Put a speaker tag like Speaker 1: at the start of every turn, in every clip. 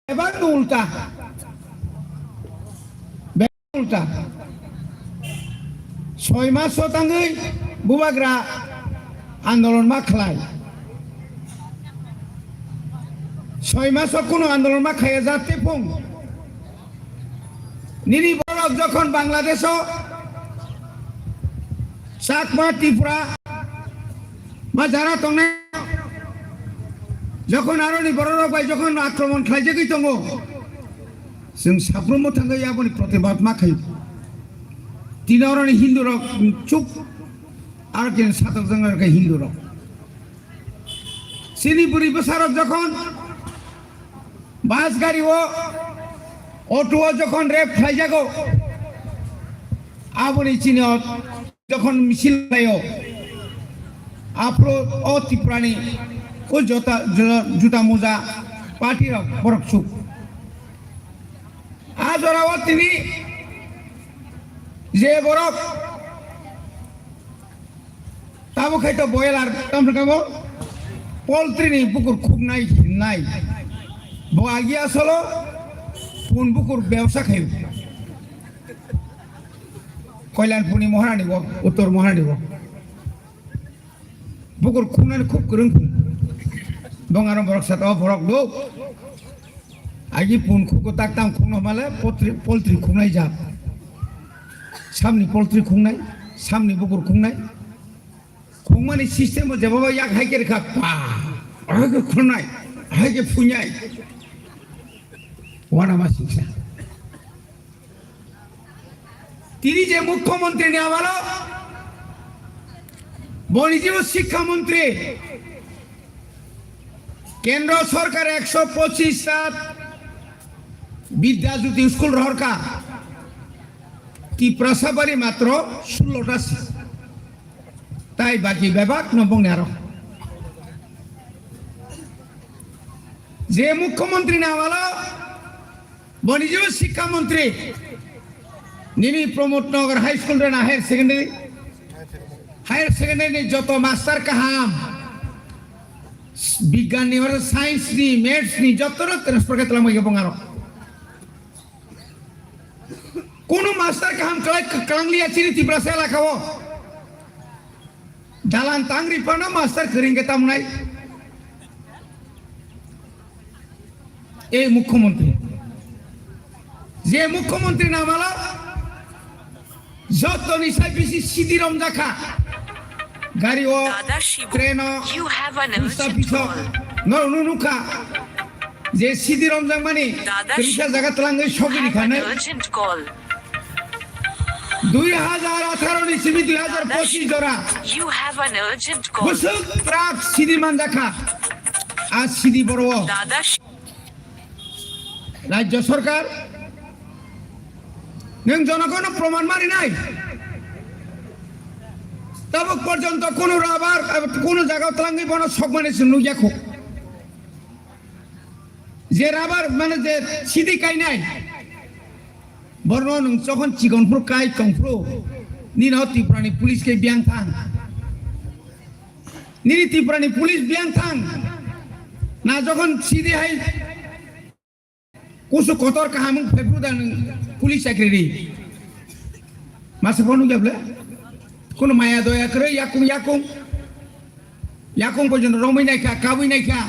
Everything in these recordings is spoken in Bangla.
Speaker 1: এবার উল্টা উল্টা 6 মাস তাঙ্গै বুবাग्रा आंदोलन मा खालाय 6 मास কোনো আন্দোলন মা খাইয়া যাতে ফং নিরিবরক যখন বাংলাদেশ চাকমা ত্রিপুরা মা যারা তংনে যখন আরো নিবরক বাই যখন আক্রমণ খাইছে গই দङ जों साफ्रोमबो थांगै आबनि प्रतिबाद मा खायो तिनावरनि हिन्दु रक चुप আর কেন সাতক জঙ্গল কে হিন্দু রক সিনিপুরি বসারক যখন বাস গাড়ি ও অটো যখন রেপ খাই যাগো আবনি চিনি যখন মিছিল লাইও আপলো ও ত্রিপুরানি ও জুতা মোজা পার্টি রক বরক চুপ আজ ওরাও তিনি যে বরক তাবো খাইতো বয়লার তামরা কাবো পোল্ট্রি নি পুকুর খুব নাই বো আগিয়া চলো পুন পুকুর ব্যবসা খাইব কল্যাণপুনি মহারানী গো উত্তর মহারানী গো পুকুর খুনানি খুব করুন বঙ্গারম বরক সাথে বরক দো আগে পুন খুকো তাকতাম খুন মালে পোল্ট্রি খুনাই যা সামনে পোল্ট্রি খুনাই সামনে পুকুর খুনাই खुंमानि सिस्टेम जब याक हाइके रेखा पा हाइके खुनाय हाइके फुኛय वाना मा शिक्षा তিনি যে মুখ্যমন্ত্রী নেওয়া হলো বনিজীব শিক্ষামন্ত্রী কেন্দ্র সরকার 125টা বিদ্যাজ্যোতি স্কুল রহরকা ত্রিপ্রাসাবাড়ি মাত্র 16টা তাই বাকি বিভাগ নবং নেয়ার যে মুখ্যমন্ত্রী না হলো বনিজীব শিক্ষামন্ত্রী নিনি প্রমোদনগর হাই স্কুল রে না হায়ার সেকেন্ডারি যত মাস্টার কাহাম বিজ্ঞান নি সায়েন্স নি ম্যাথস নি যত ট্রান্সফার করলাম এবং আর কোন মাস্টার কাহাম কাংলিয়া চিনি ত্রিপুরা সে এলাকাও dalan tangri pana master kering kita mulai মুখ্যমন্ত্রী যে মুখ্যমন্ত্রী নাম হলো যত নিশাই বেশি সিদিরম দেখা গাড়ি ও ট্রেন নুনুকা যে সিদিরম জাং মানে ত্রিশা জায়গা তলাঙ্গে সবই খানে 2018 নিসিমি 2025 জোড়া বসুক ট্রাক সিদি মান দেখা আজ সিদি বড় রাজ্য সরকার নং জনগণ প্রমাণ মারি নাই তব পর্যন্ত কোন রাবার কোন জায়গা তলাঙ্গি বন সব মানে নুইয়াখো যে রাবার মানে যে সিদি কাই নাই বর্ণ যখন চিকনফ্রু কাই কংফ্রু নিনা ত্রিপুরানি পুলিশ কে বিয়াং থাং নিনি ত্রিপুরানি পুলিশ বিয়াং থাং না যখন সিদি হাই কুসু কতর কাহামুং ফেব্রুদান পুলিশ চাকরি মাসে বনু গেবলে কোন মায়া দয়া করে ইয়াকুং পর্যন্ত রমই নাইখা কাবুই নাইখা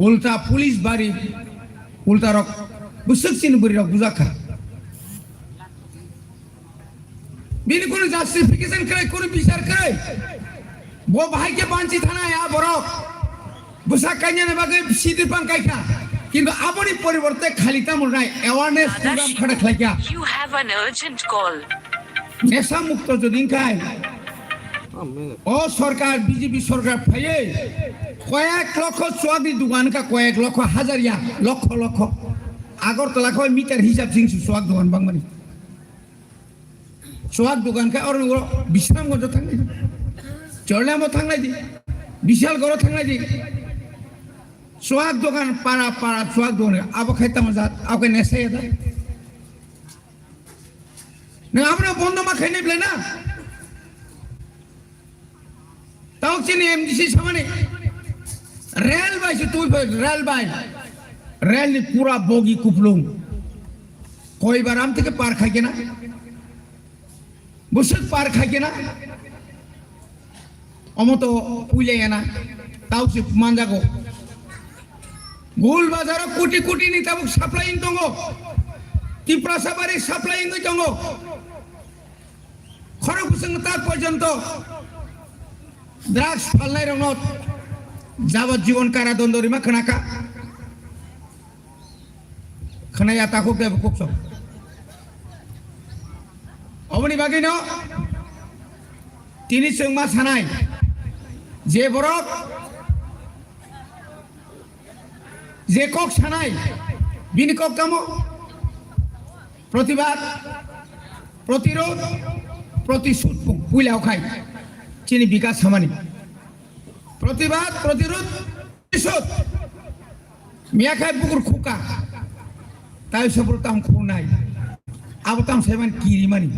Speaker 1: উল্টা পুলিশ বাড়ি উল্টা রক বুসুকসিন বুড়ি রক বুঝাখা বিনি কোন জাস্টিফিকেশন করে কোন বিচার করে বো ভাইকে বাঞ্চি থানা আ বরক বুসা কাইনা বাগে সিদি পান কাইখা কিন্তু আপনি পরিবর্তে খালি তামুল নাই অ্যাওয়ারনেস প্রোগ্রাম খড়া খাইকা
Speaker 2: you have an urgent call
Speaker 1: নেশা মুক্ত যদি খায় ও সরকার বিজেপি সরকার ফাইয়ে কয়েক লক্ষ সোয়াদি দোকান কা কয়েক লক্ষ হাজারিয়া লক্ষ লক্ষ আগরতলা কয় মিটার হিসাব সিংসু সোয়াদ দোকান বাংমানি সোয়াদ দোকান কা আর বিশ্রামগঞ্জ থাকলাই চরলামও থাকলাই দি বিশালগড় থাকলাই দি সোয়াদ দোকান পাড়া পাড়া সোয়াদ দোকান আবো খাইতাম যাত আবকে নেশাই দা না আমরা বন্ধ মা খাই নেবলে না তাও চিনি এমডিসি সামনে রেল বাইছে তুই রেল বাই রেল পুরা বগি কুপলুম কয়বার আম থেকে পার খাইকে না বসে পার খাইকে না অমত পুইলে না তাও সে মানজাগো গোল বাজার কোটি কোটি নি তাবুক সাপ্লাইং দङ ত্রিপুরা সাবারি সাপ্লাইং দङ খড়গপুর তার পর্যন্ত ড্রাগস ফালনাই রঙত যাবজ্জীবন কারাদণ্ড রিমা খানাকা খানায়া তাকো দেব কুকস অবনি বাগিনো তিনি সঙ্গমা সানাই যে বরক যে কক সানাই বিনি কক কামো প্রতিবাদ প্রতিরোধ প্রতিশোধ পুইলাও খাই চিনি বিকাশ সামানি প্রতিবাদ প্রতিরোধ প্রতিশোধ মিয়া খাই বুকুর খুকা তাই সবর তাম খু নাই আবতাম সেমান কিরিমানি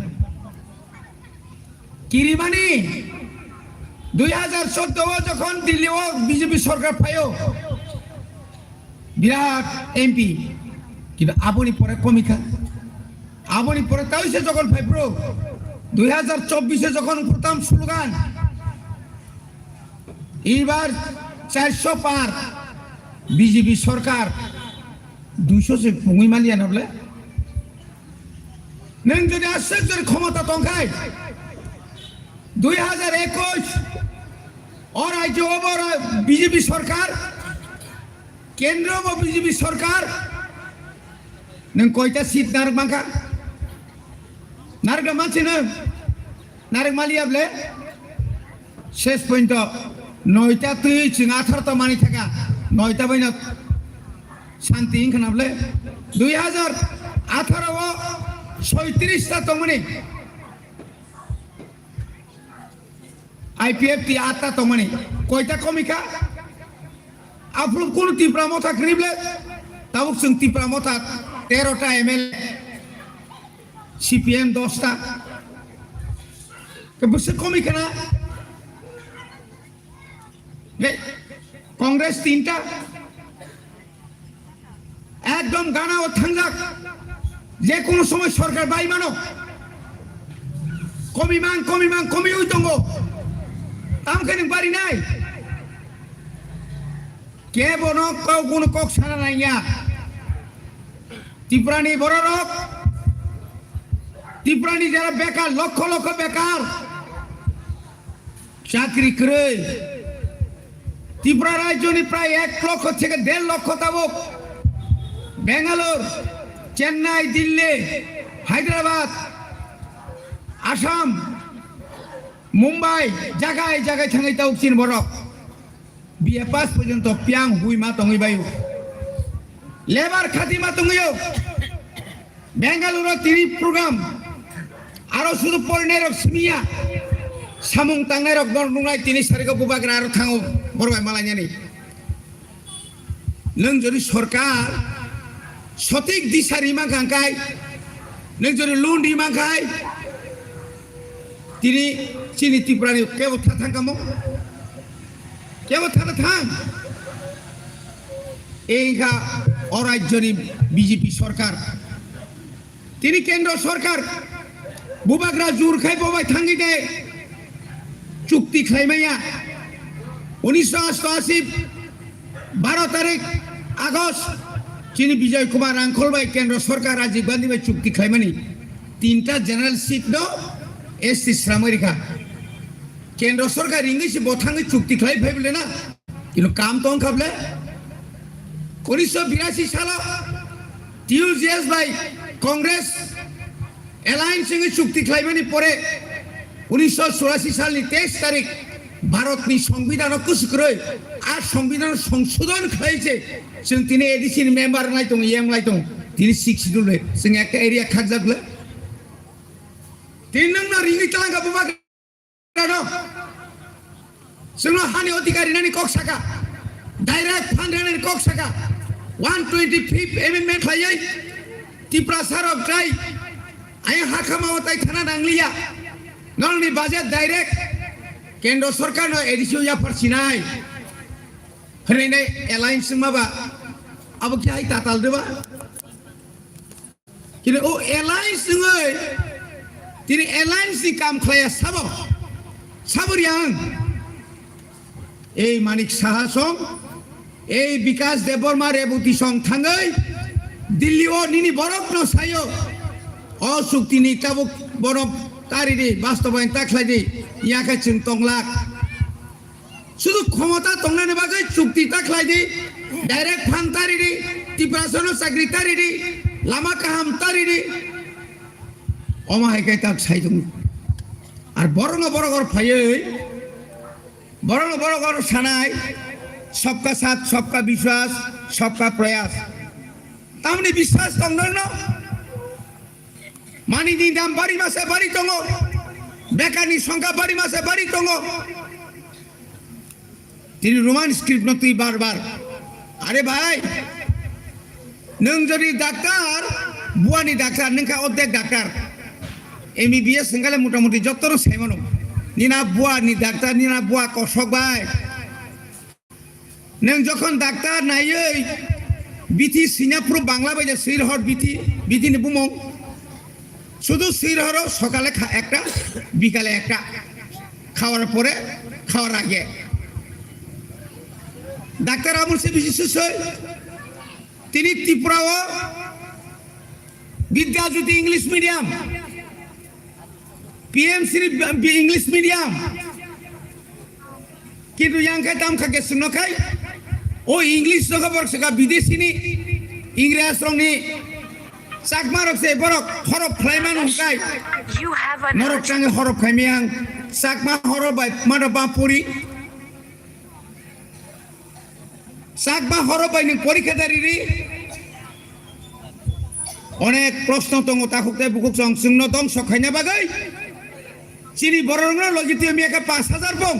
Speaker 1: 2014 যখন দিল্লি ও বিজেপি সরকার পায়ও বিরাট এমপি কিন্তু আপনি পরে কমিকা আপনি পরে তাই সে যখন ফাইব্রো 2024 যখন প্রথম স্লোগান এইবার 400 পার বিজেপি সরকার 200 সে পুঙি মালিয়া নাবলে নং যদি আশ্চর্যের ক্ষমতা তংখায় 2021 और राज्य और बीजेपी सरकार केंद्र व बीजेपी सरकार नों कयटा सीट नारक मांखा नारक मानसि नो नारक मालियाब्ले शेष पॉइंट 9टा तुई चिं 18टा मानि थाका 9टा बैना शांति इनखानाब्ले 2018 ও 37টা तमनि आईपीएफ ती आता तो मने कोयटा कमिका आपलो कोन टिप्रा मथा क्रिबले ताबुक जों टिप्रा मथा 13टा एमएलए सीपीएम 10टा के बसे कमिका ना गे कांग्रेस 3टा एकदम गाना ও থাংজাক যে কোন সময় সরকার বাইমানো কমিমান কমি হইতঙ্গ আমখানি বাড়ি নাই কে বনো কেউ কোন কক সারা নাই ত্রিপুরানি বড় রক ত্রিপুরানি যারা বেকার লক্ষ লক্ষ বেকার চাকরি করে ত্রিপুরা রাজ্যনি প্রায় 1 লক্ষ থেকে 1.5 লক্ষ তাবক বেঙ্গালোর চেন্নাই দিল্লি হায়দ্রাবাদ আসাম মুম্বাই জায়গায় জায়গায় থাঙ্গাই তাও চিন বড় বিয়ে পাস পর্যন্ত পিয়াং হুই মা তঙ্গি বায়ু লেবার খাতি মা তঙ্গিও বেঙ্গালুরু তিনি প্রোগ্রাম আরো শুধু পরিণের সিমিয়া সামুং তাংনাই রক নরনুনাই তিনি সারিগো বুবাগ্রা আরো থাঙ্গো বড়বাই মালাইনি নং যদি সরকার সঠিক দিশা রিমা গাঙ্কাই নং যদি লোন রিমা খায় তিনি চিনি ত্রিপুরানি কেবল থাকামো কেবল থাং এইগা অরাজ্যনি বিজেপি সরকার তিনি কেন্দ্র সরকার বুবাগ্রা জোর খাই ববাই থাঙ্গি দে চুক্তি খাইমাইয়া 1988 12 তারিখ আগস্ট চিনি বিজয় কুমার রাংখল ভাই কেন্দ্র সরকার রাজীব গান্ধী ভাই চুক্তি খাইমানি 3টা জেনারেল সিট নো एसटी श्रामरिका केंद्र सरकार इंग्लिश बोथांगे चुक्ति खाई भाईबले ना किनु काम तो खाबले 1982 साल टीयूजीएस भाई कांग्रेस एलायंस संगे चुक्ति खाईमानि परे 1986 साल 23 तारीख भारत नि संविधान कुसुकरै आ संविधान संशोधन खाइছে जों तिनि एडिशन मेंबर नाय दं एम नाय दं तिनि 6 दुले जों एक एरिया खागजागले तीन नंबर रिंगी चलांगा बुबा करो सुनो हानि अधिकारी नानी कोक सका डायरेक्ट फंड नानी कोक सका 125th अमेंडमेंट खाई टिप्रा सरक ट्राई आया हाकामा होताई थाना नांगलिया नलनी बाजेट डायरेक्ट केंद्र सरकार नो एडिशन या परसिनाय हरैनाय एलायंस माबा abo ki hai tatal deba kini o airlines ngai tini airlines ni kam khlaya sabor yang ei manik saha song ei বিকাশ দেববর্মা রেবতী সং থাঙ্গই দিল্লি ও নিনি বরফ ন সায়ো অসুক্তি নি তাবুক বরফ তারিদি বাস্তবায়ন তাখলাইদি ইয়াকে চিং তংলাক শুধু ক্ষমতা তংনানে বাজে চুক্তি তাখলাইদি ডাইরেক্ট ফান্ড তারিদি টিপ্রাসনো চাকরি তারিদি লামা কাহাম তারিদি অমাহাইকাই তাক সাইদুং আর বরং বড়গর ফাইয়ে বরং বড়গর সানাই सबका साथ सबका विश्वास सबका प्रयास तामने विश्वास तंगनो मानी दिन दाम बारी मासे बारी तंगो बेकानी संख्या बारी मासे बारी तंगो তিনি রোমান স্ক্রিপ্ট নতুই বারবার আরে ভাই নং যদি ডাক্তার বুয়ানি ডাক্তার নংকা অর্ধেক ডাক্তার এমবিবিএস সঙ্গালে মোটামুটি যতর সাইমানো নিনা বুয়ানি ডাক্তার নিনা বুয়া কষক ভাই नों जखन डाक्तार नायै बिथि सिंगापुर बांग्ला बायदि सिरहर बिथिनि बुमो शुधु सिरहरो सकाले একটা বিকালে একটা খাওয়ার পরে খাওয়ার আগে ডাক্তার আমল সে বিশেষ তিনি ত্রিপুরাও Vidyajyoti English medium PMC English medium কিন্তু ইয়াংখাই দাম খাকে শুনখাই ও ইংলিশ নখবর সকা বিদেশিনি ইংরেজ রংনি চাকমা রকছে বরক হরফ ফ্লাইমান হুকাই
Speaker 2: You have an
Speaker 1: নরক চাঙ্গে হরফ খাইমিয়াং চাকমা হরফ বাই মাদা বাপুরি চাকমা হরফ বাই পরীক্ষা দারিরি অনেক প্রশ্ন দङ তাকুতে বুকুক সং সুন্ন দং সখাইনা বাগৈ চিনি বরংনা লগিতে মিয়াকে 5000 বং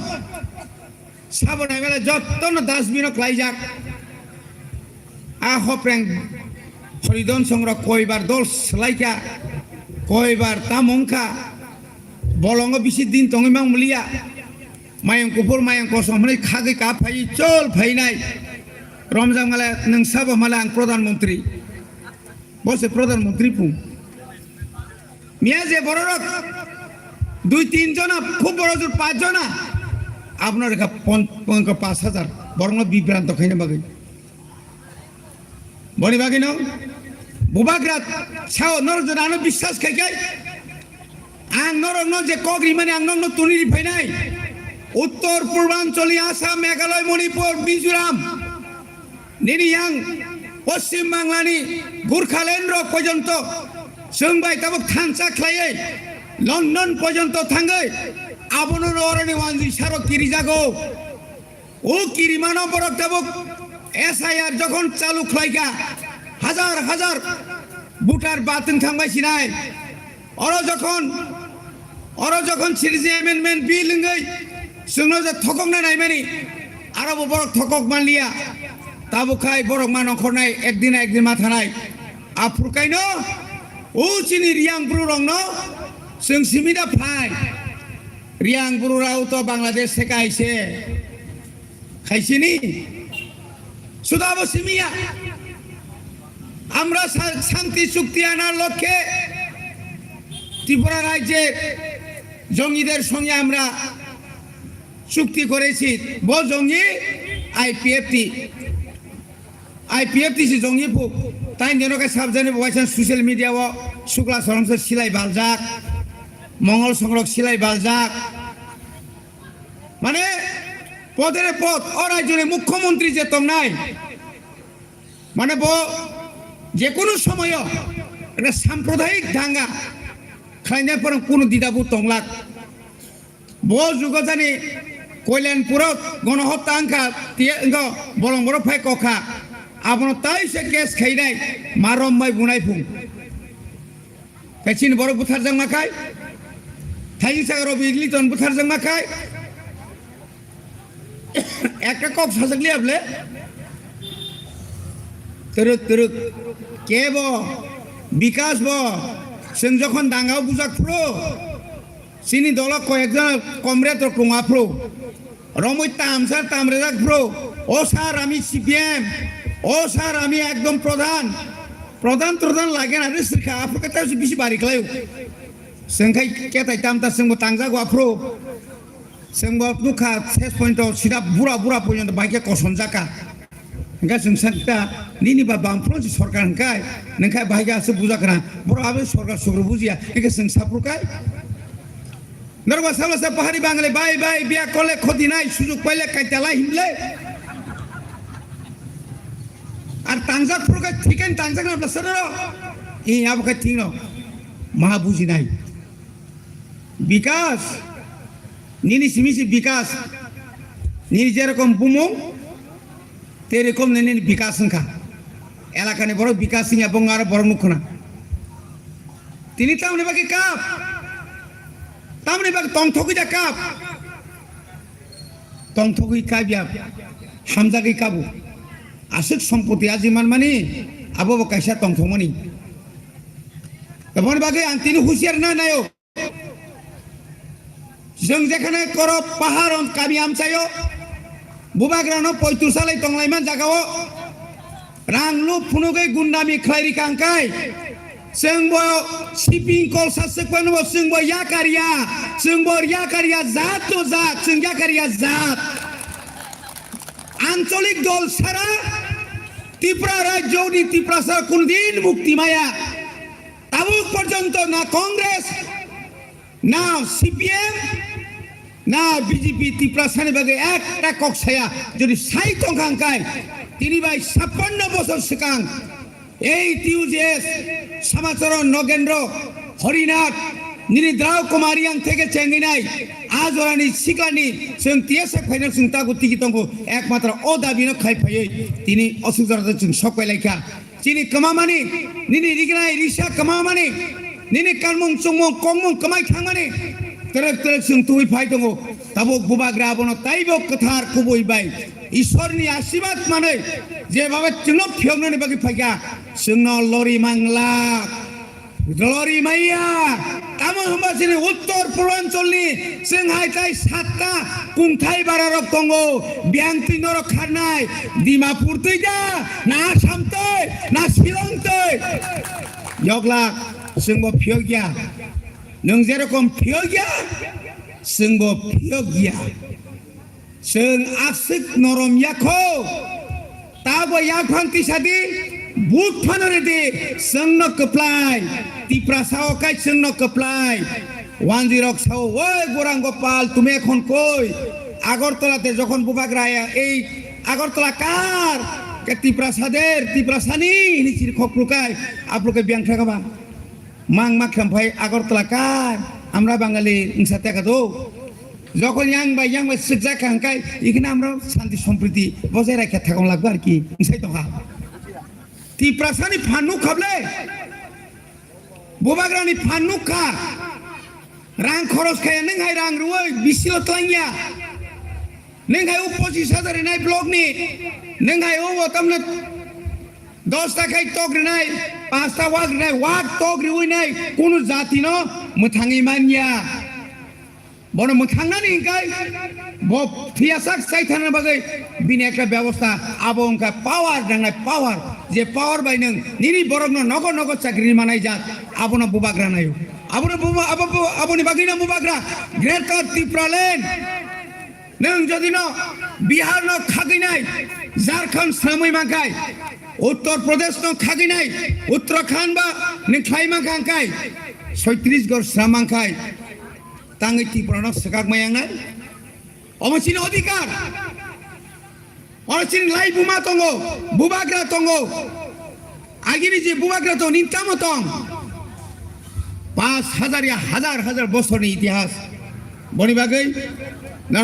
Speaker 1: সাবনাই মেলে যতন ডাস্টবিনক লাইজাক আহপ্রেং হরিদন সংগ্রহ কয়বার দল সলাইকা কয়বার তামংখা বলঙ্গ বিশি দিন তঙিমাং মুলিয়া মায়ং কুপুর মায়ং কসমনি খাগৈ কা ফাই চল ফাইনাই রমজান মালে নং সাব মালে আং প্রধানমন্ত্রী বসে প্রধানমন্ত্রী পুং মিয়া যে বড়রক 2-3 জনা খুব বড় জোর 5 জনা আপনার 5000 বরং বিভ্রান্ত খাইনে বাগৈ বনি বাগৈ ন বুবাগ্রাত ছাও নরজন আনো বিশ্বাস খাইকাই আং নরন যে কগ্রি মানে আং নন তুনিরি ফাইনাই উত্তর পূর্বাঞ্চলি আসাম মেঘালয় মণিপুর মিজোরাম নিরিয়াং পশ্চিম বাংলানি গুরখাল্যান্ড পর্যন্ত जोंबाय ताबो थांसा ख्लायै लंडन पर्यंत थांगै आबनो अरनि वानजि सारो किरिजागो ओ किरिमानो बरक ताबो एसआईआर যখন চালু ख्लायगा হাজার হাজার ভোটার বাতিল থাংবাই সিনাই অর যখন সিরিজে অ্যামেন্ডমেন্ট বিল লঙ্গै जोंनो जे थकंना नायमानि आरो बरक थकक मानलिया ताबो खाय बरक मानखरनाय एकदिन माथानाय आफुरकायनो ओ चिनि रियां ब्रु रंनो जों सिमिदा फाय रियां ब्रु राव तो बांग्लादेश से कायसे खायसिनि सुदाबो सिमिया আমরা শান্তি চুক্তি আনার লক্ষ্যে ত্রিপুরা রাজ্যে জঙ্গিদের সঙ্গে আমরা চুক্তি করেছি বো জঙ্গি আইপিএফটি সে জঙ্গি ফুক তাই জনকে সাবধানে বলছেন সোশ্যাল মিডিয়াও শুক্লা সরংস সিলাই বালজাক মঙ্গল সংরক সিলাই বালজাক মানে পদের পদ ও রাজ্যের মুখ্যমন্ত্রী যে তং নাই মানে বো যে কোনো সময় একটা সাম্প্রদায়িক দাঙ্গা খাইনার পর কোনো দিদাবু তংলাক বো যুগজানি কল্যাণপুরত গণহত্যা আংখা বলং বড় ফাই কখা আপনার তাই সে কেস খাইনাই মারম্বাই বুনাই ফুং কাইছিন বড় বুথার জাং মাখাই থাইজিং সাগর বিজলিতন বুথার জাং মাখাই একটা কক সাজগলি আপলে তরুক তরুক কে ব বিকাশ ব जों যখন দাঙ্গাও বুজাক ফ্রো চিনি দল কয়েকজন কমরেড রঙা ফ্রো রমই তামসার তামরেজাক ফ্রো ও স্যার আমি সিপিএম ও স্যার আমি একদম প্রধান লাগে না রে সিরখা আপনাকে তাই বেশি বাড়ি খেলায় जोंखाय केटाय तामता जोंबो तांजागो आफ्रो जोंबो दुखा सेस पॉइंटआव सिदा बुरा पॉइंट बाइके कसम जाका नोंखा जों सानता निनिबा बामफ्रोन सरकार नोंखाय नोंखाय बाइगासो बुजाकरा बराबो सरकार सुग्रु बुजिया एके जों साफ्रुखाय नरबा सालासा पाहाड़ी बांगले बाय बिया कले खदिनाय सुजुग पाइले काइताला हिमले আর তাংজাক প্রকার ঠিকান তাংজাক না আপনার সরো এই আবকা ঠিক না মহা বুঝি নাই বিকাশ নিনি সিমিসি বিকাশ নিনি যেরকম বুমুং তেরকম নিনি বিকাশ সংখ্যা এলাকানে বড় বিকাশ সিং এবং আর বড় মুখনা তিনি তামনে বাকি কাপ তামনে বাকি তংথকি যা কাপ তংথকি কাবিয়া হামজাগি কাবু आसुक सम्पत्ति आजिमान मानी आबो कैसा तंथमनी तबन बागे आंतिनि हुसियार ना नायो जों जेखाने कर पाहाड़ काबि आमचायो बुबाग्रानो 35 सालै तंलायमान जागाव रांलु फुनुगै गुन्दामि खैरि कांकाय जोंबो शिपिं कल सासेकनो जोंबो याकारिया जात तो जात जों याकारिया जात আঞ্চলিক দল ছাড়া ত্রিপুরা রাজ্য ত্রিপুরা ছাড়া কোনদিন মুক্তি মায়া তাবুক পর্যন্ত না কংগ্রেস না সিপিএম না বিজেপি ত্রিপুরা সানি বাগে একটা কক্সায়া যদি সাই টংখাঙ্কায় তিনি ভাই 56 বছর সিকাং এই টিউজেস সমাচরণ নগেন্দ্র হরিনাথ নিনি দ্রাও কুমারিয়াং থেকে চেঙ্গিনাই আজ ওরানি সিকলানি जों টিএসএ ফাইনাল जों তাগু টিকিটংকো একমাত্র ও দাবিনো খাইফাयै তিনি অসুবিধাতে जों সকাইলাইকা চিনি কমামানি নিনি রিগনাই রিসা কমামানি নিনি কালমং চুংমং কংমং কমাই থাংমানি তেরেক जों তুই ফাই দङ তাবো বুবাগ্রা বন তাইবো কথার কুবই বাই ঈশ্বরনি আশীর্বাদ মানে যেভাবে जोंनो फियंनानै बागि फाइगा जोंनो लरि मांला Glory Maya, kamu hamba sini uttor purwancol ni, senghai tai satta kungthai bararok tongo, biang tinoro kharnai, Dimapur tuida, na Assam toi, na Shillong toi, yogla, sengbo phiogya, nong jerokom phiogya, sengbo phiogya, seng asik norom yakho, tabo yakhang tisadi. বুট ফানরে দে সঙ্গ কপ্লাই ত্রিপুরা সাও কাই সঙ্গ কপ্লাই 10 সাও ওই গোরাঙ্গ পাল তুমি এখন কই আগরতলাতে যখন বুবাগ্রায়া এই আগরতলা কার কে ত্রিপুরা সাদের ত্রিপুরা সানি নিচির খকলুকাই আপলোকে বিয়াং থাকাবা মাং মাখাম ভাই আগরতলা কার আমরা বাঙালি ইনসা টাকা দো যখন ইয়াং বাই সিজা কাঙ্কাই এখানে আমরা শান্তি সম্প্রীতি বজায় রাখা থাকুন লাগবে আর কি ইনসাই তো ত্রিপুরা সানি ফান্নু খাবলে বুবাগ্রানি ফান্নু খা রাং খরচ খায় নोंहाय রাং রুই বিসিল তলাইয়া नोंहाय 25,000 নাই ব্লক নি नोंहाय ও তমনে 10 টাকায় তগরিনাই 5টা ওয়াগরিনাই ওয়াগ তগরিউই নাই কোন জাতি ন মথাঙ্গি মানিয়া বড় মথাঙ্গানি ইনকাই ব ফিয়াসাক সাইথানা বাগै বিনি একটা ব্যবস্থা আবংকা পাওয়ার ডাঙ্গাই পাওয়ার যে পাওয়ার বাই নং নিনি বরংনো নগর চাকরি মানাই যাত আবনা বুবাগ্রা নাইও আবনি বাগিনা বুবাগ্রা গ্রেট কার ত্রিপুরালেন নং যদি ন বিহার ন খাগি নাই ঝাড়খণ্ড সামই মাখাই উত্তর প্রদেশ ন খাগি নাই উত্তরাখণ্ড বা নিখাই মাখাঙ্কাই 36 গড় শ্রামাঙ্কাই তাঙ্গি ত্রিপুরা ন সকাক মায়াং নাই অমচিন অধিকার অমচিন লাই বুমা তঙ্গো বুবাগ্রা তঙ্গো আগিনি যে বুবাগ্রা তো নিন্তামতং 5,000 হাজার বছরের ইতিহাস বনি বাগৈ